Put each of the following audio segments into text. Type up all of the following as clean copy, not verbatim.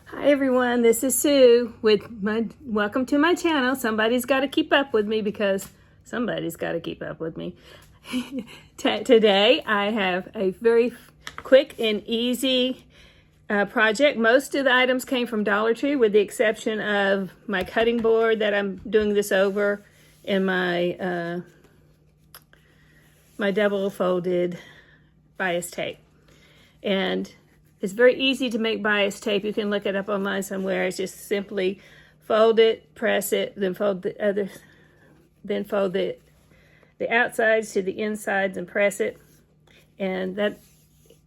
Hi everyone, this is Sue with welcome to my channel. Somebody's got to keep up with me because somebody's got to keep up with me. Today I have a very quick and easy project. Most of the items came from Dollar Tree with the exception of my cutting board that I'm doing this over and my my double folded bias tape. And it's very easy to make bias tape. You can look it up online somewhere. It's just simply fold it, press it, then fold the outsides to the insides and press it. And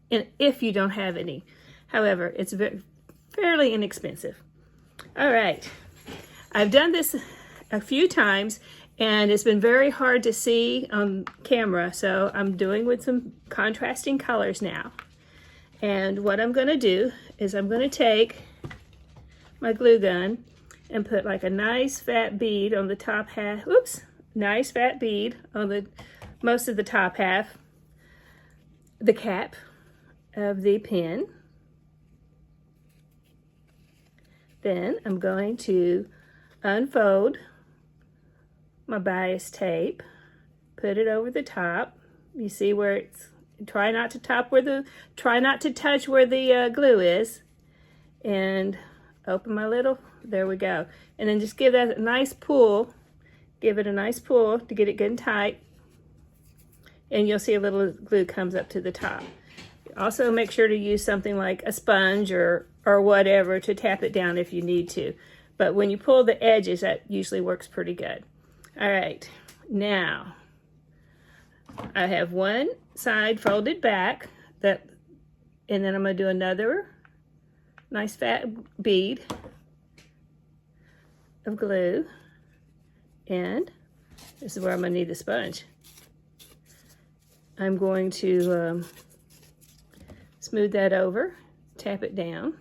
if you don't have any. However, it's fairly inexpensive. All right. I've done this a few times and it's been very hard to see on camera. So I'm doing with some contrasting colors now. And what I'm going to do is I'm going to take my glue gun and put like a nice fat bead on the top half. Whoops, nice fat bead on the most of the top half, the cap of the pen. Then I'm going to unfold my bias tape, put it over the top. You see where it's try not to touch where the glue is, and open my little, there we go. And then just give that a nice pull, give it a nice pull to get it good and tight, and you'll see a little glue comes up to the top. Also make sure to use something like a sponge or whatever to tap it down if you need to. But when you pull the edges, that usually works pretty good. All right, now I have one side folded back, and then I'm going to do another nice fat bead of glue, and this is where I'm going to need the sponge. I'm going to smooth that over, tap it down,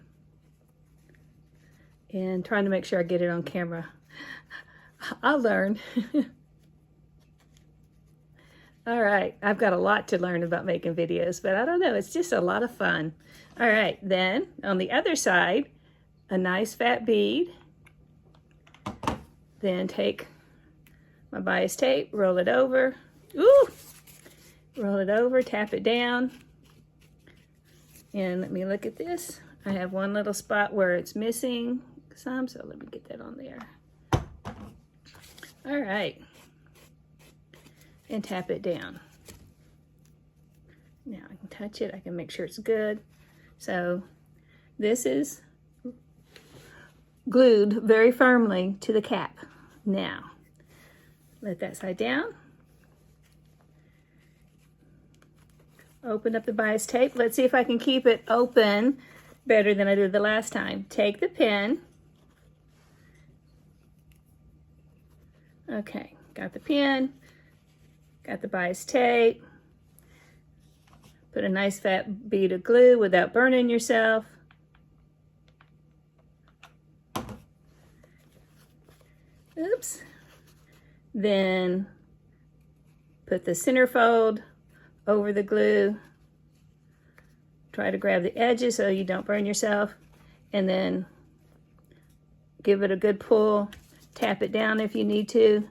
and trying to make sure I get it on camera. I'll learn. All right, I've got a lot to learn about making videos, but I don't know, it's just a lot of fun. All right, then on the other side, a nice fat bead. Then take my bias tape, roll it over. Ooh! Roll it over, tap it down. And let me look at this. I have one little spot where it's missing some, so let me get that on there. All right. And tap it down. Now I can touch it, I can make sure it's good. So this is glued very firmly to the cap. Now, let that side down. Open up the bias tape. Let's see if I can keep it open better than I did the last time. Take the pen. Okay, got the pen. Got the bias tape. Put a nice fat bead of glue without burning yourself. Oops. Then put the center fold over the glue. Try to grab the edges so you don't burn yourself. And then give it a good pull. Tap it down if you need to.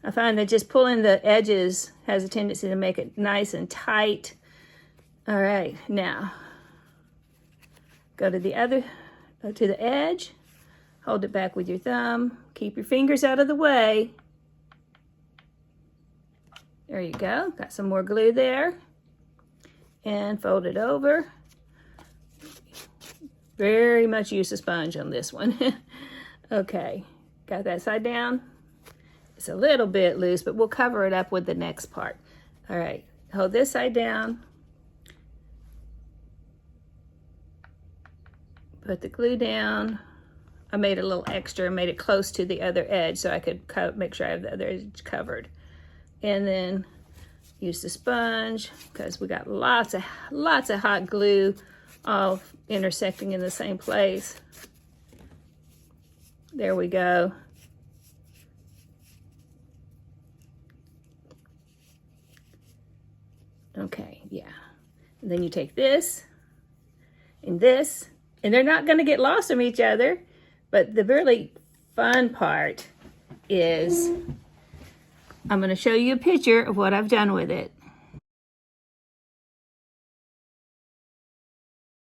I find that just pulling the edges has a tendency to make it nice and tight. All right, now go to the edge, hold it back with your thumb, keep your fingers out of the way. There you go, got some more glue there. And fold it over. Very much use a sponge on this one. Okay, got that side down. It's a little bit loose, but we'll cover it up with the next part. All right, hold this side down. Put the glue down. I made a little extra, made it close to the other edge so I could make sure I have the other edge covered. And then use the sponge because we got lots of hot glue all intersecting in the same place. There we go. Okay, yeah. And then you take this and this And they're not going to get lost from each other. But the really fun part is I'm going to show you a picture of what I've done with it.